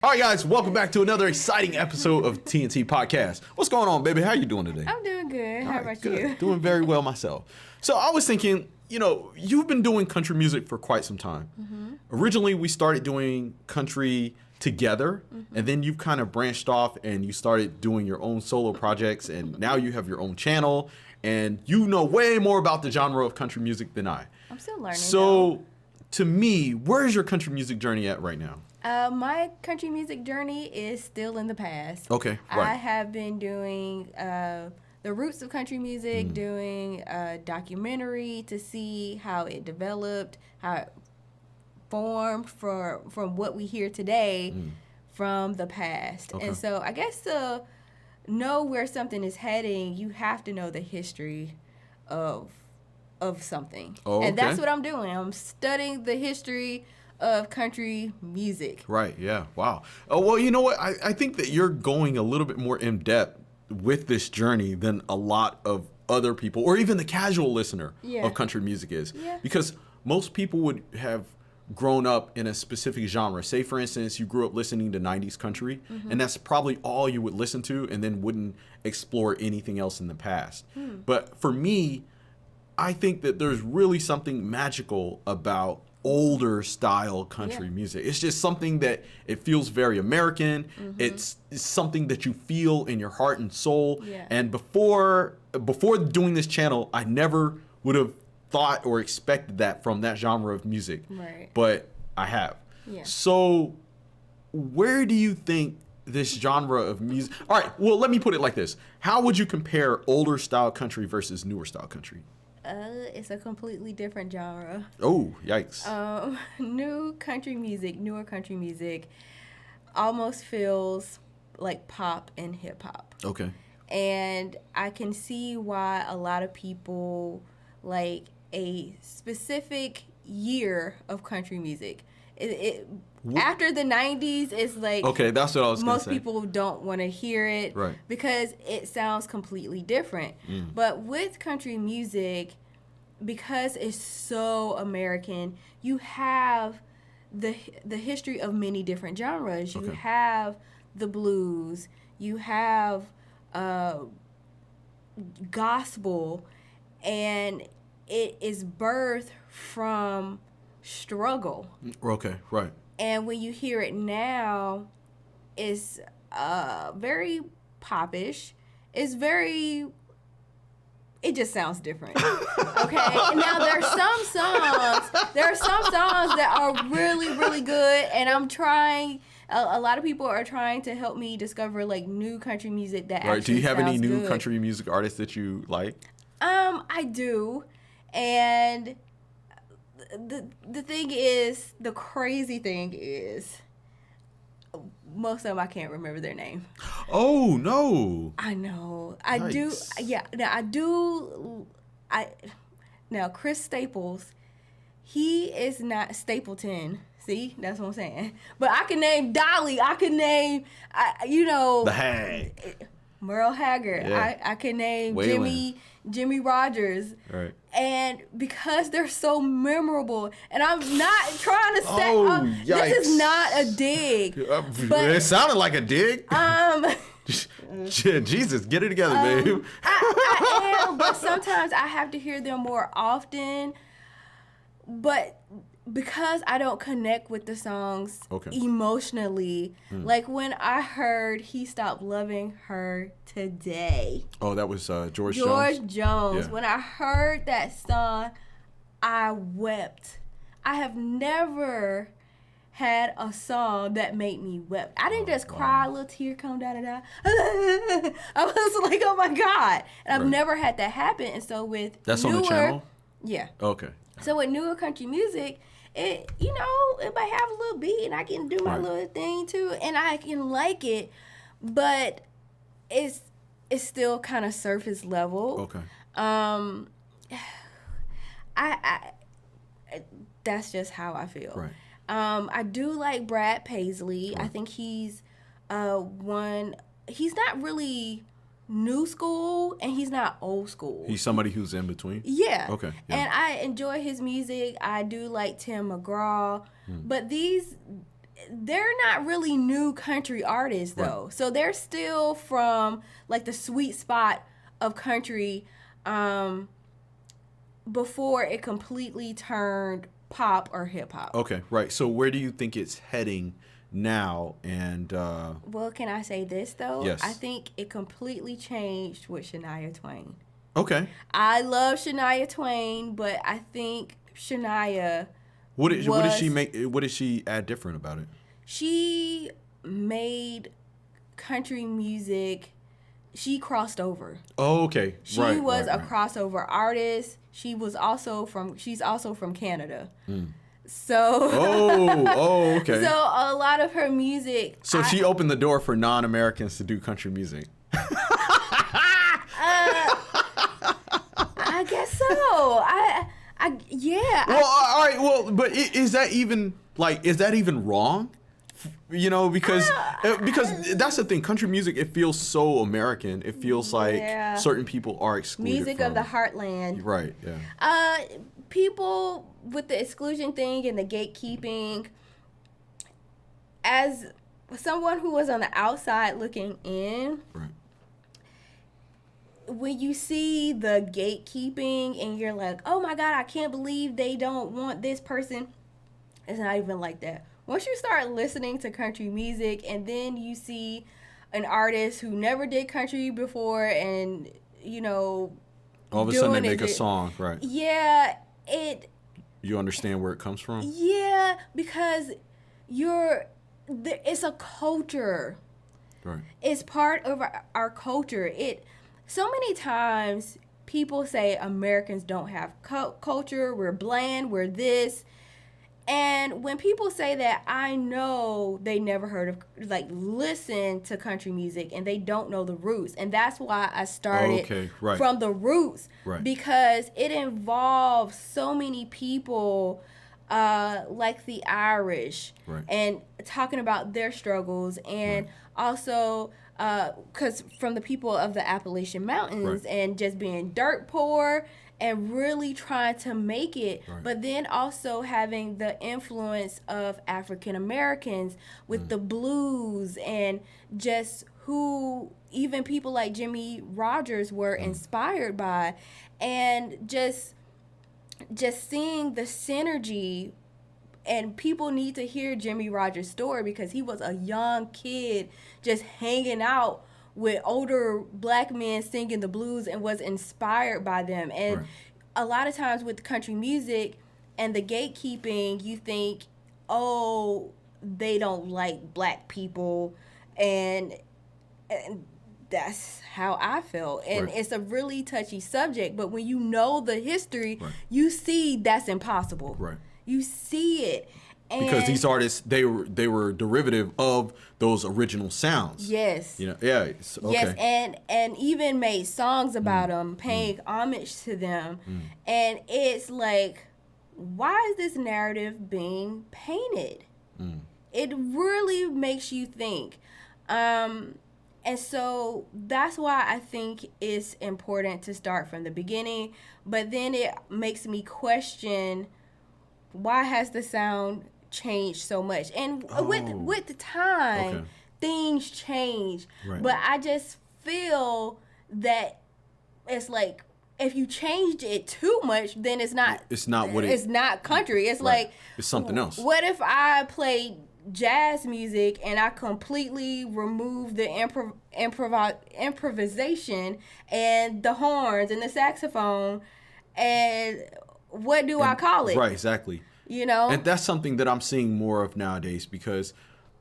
All right, guys, welcome back to another exciting episode of TNT Podcast. What's going on, baby? How you doing today? I'm doing good. How about good. you? Doing very well myself. So I was thinking, you've been doing country music for quite some time. Mm-hmm. Originally, we started doing country together, and then you've kind of branched off and you started doing your own solo projects, and now you have your own channel, and you know way more about the genre of country music than I. I'm still learning. So, to me, where's your country music journey at right now? My country music journey is still in the past. Okay, right. I have been doing the roots of country music, doing a documentary to see how it developed, how it formed from what we hear today from the past. Okay. And so I guess to know where something is heading, you have to know the history of something. Oh, okay. And that's what I'm doing. I'm studying the history of country music. Right, yeah, wow. Oh, well, you know what? I think that you're going a little bit more in depth with this journey than a lot of other people, or even the casual listener of country music is. Yeah. Because most people would have grown up in a specific genre. Say, for instance, you grew up listening to 90s country, and that's probably all you would listen to and then wouldn't explore anything else in the past. But for me, I think that there's really something magical about older style country music. It's just something that it feels very American. It's something that you feel in your heart and soul. Yeah. And before doing this channel, I never would have thought or expected that from that genre of music. Right. But I have. Yeah. So where do you think this genre of music... All right, well, let me put it like this. How would you compare older style country versus newer style country? It's a completely different genre. Oh, yikes. Newer country music almost feels like pop and hip hop. Okay. And I can see why a lot of people like a specific year of country music. After the 90s, it's like... Okay, that's what I was going to say. Most people don't want to hear it because it sounds completely different. But with country music, because it's so American, you have the history of many different genres. You have the blues, you have gospel, and it is birthed from struggle. Okay, right. And when you hear it now, it's very popish. It just sounds different. Okay? Now there are some songs that are really, really good, and I'm trying. A lot of people are trying to help me discover like new country music that actually sounds good. Do you have any new country music artists that you like? I do, and the crazy thing is, most of them I can't remember their name. Oh no! I know. Yikes. I do. Yeah. Now I do. Now Chris Staples, he is not Stapleton. See, that's what I'm saying. But I can name Dolly. I can name, The Hang. Merle Haggard. Yeah. I can name Waylon. Jimmy Rogers. Right. And because they're so memorable, and I'm not trying to say this is not a dig. But it sounded like a dig. Jesus, get it together, babe. I am, but sometimes I have to hear them more often. But because I don't connect with the songs emotionally, like when I heard He Stopped Loving Her Today. Oh, that was George Jones? George Jones. Yeah. When I heard that song, I wept. I have never had a song that made me wept. I didn't just cry, a little tear come da-da-da. I was like, oh my God. And I've never had that happen. And so with That's newer, on the channel? Yeah. Okay. So with newer country music, it might have a little beat and I can do my little thing too, and I can like it, but it's still kind of surface level. Okay. I that's just how I feel. Right. I do like Brad Paisley. I think he's he's not really new school and he's not old school. He's somebody who's in between? Yeah. Okay. Yeah. And I enjoy his music. I do like Tim McGraw. But these, they're not really new country artists though. Right. So they're still from like the sweet spot of country before it completely turned pop or hip hop. Okay, right. So where do you think it's heading now? And well, can I say this though? Yes. I think it completely changed with Shania Twain. Okay. I love Shania Twain, but I think Shania What did she make? What did she add different about it? She made country music. She crossed over. Oh, okay. She was a crossover artist. She's also from Canada. So okay. So a lot of her music. So she opened the door for non-Americans to do country music. I guess so. Yeah. Well, all right. Well, but is that even wrong? You know, because that's the thing. Country music, it feels so American. It feels like certain people are excluded. Music of the heartland. Right. Yeah. People with the exclusion thing and the gatekeeping. As someone who was on the outside looking in. Right. When you see the gatekeeping and you're like, oh my God, I can't believe they don't want this person. It's not even like that. Once you start listening to country music and then you see an artist who never did country before and, you know, all of a sudden they make a song, right? Yeah, you understand where it comes from? Yeah, because it's a culture. Right. It's part of our culture. So many times people say Americans don't have culture, we're bland, we're this. And when people say that, I know they never heard of, listen to country music and they don't know the roots. And that's why I started from the roots. Right. Because it involves so many people like the Irish. Right. And talking about their struggles and also... because from the people of the Appalachian Mountains and just being dirt poor and really trying to make it, but then also having the influence of African Americans with the blues and just who even people like Jimmy Rogers were inspired by, and just seeing the synergy. And people need to hear Jimmy Rogers' story because he was a young kid just hanging out with older black men singing the blues and was inspired by them. And a lot of times with country music and the gatekeeping, you think, oh, they don't like black people. And that's how I felt. And it's a really touchy subject. But when you know the history, you see that's impossible. Right. You see it. And because these artists, they were derivative of those original sounds. Yes. You know, yeah. Okay. Yes, and even made songs about them, paying homage to them. And it's like, why is this narrative being painted? It really makes you think. And so that's why I think it's important to start from the beginning. But then it makes me question, why has the sound changed so much? And with the time, things change. Right. But I just feel that it's like, if you changed it too much, then it's not country. It's like, it's something else. What if I played jazz music and I completely removed the improvisation and the horns and the saxophone, and what do I call it? Right, exactly. You know? And that's something that I'm seeing more of nowadays because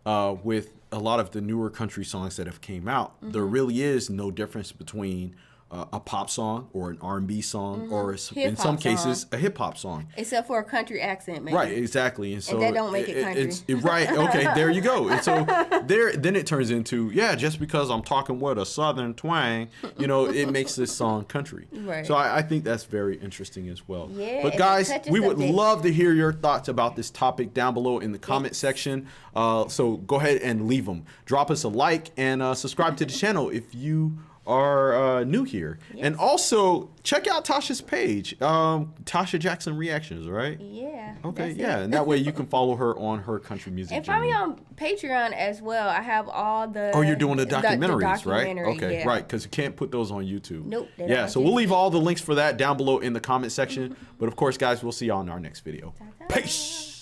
with a lot of the newer country songs that have came out, there really is no difference between a pop song or an R&B song or in some cases a hip hop song, except for a country accent, maybe. Right, exactly. And so that don't make it country. Right. Okay, there you go. And so then it turns into, just because I'm talking with a southern twang, it makes this song country. Right. So I think that's very interesting as well. Yeah. But guys, we would love to hear your thoughts about this topic down below in the comment section. So go ahead and leave them. Drop us a like and subscribe to the channel if you are new here. Yes. And also check out Tasha's page, Tasha Jackson Reactions, right? Yeah. Okay, yeah, and that way you can follow her on her country music and journey. find me on Patreon as well. I have all the... Oh, you're doing the documentaries, the right? Okay, yeah. right, because you can't put those on YouTube. Nope. Yeah, so we'll leave all the links for that down below in the comment section. But of course, guys, we'll see y'all in our next video. Peace!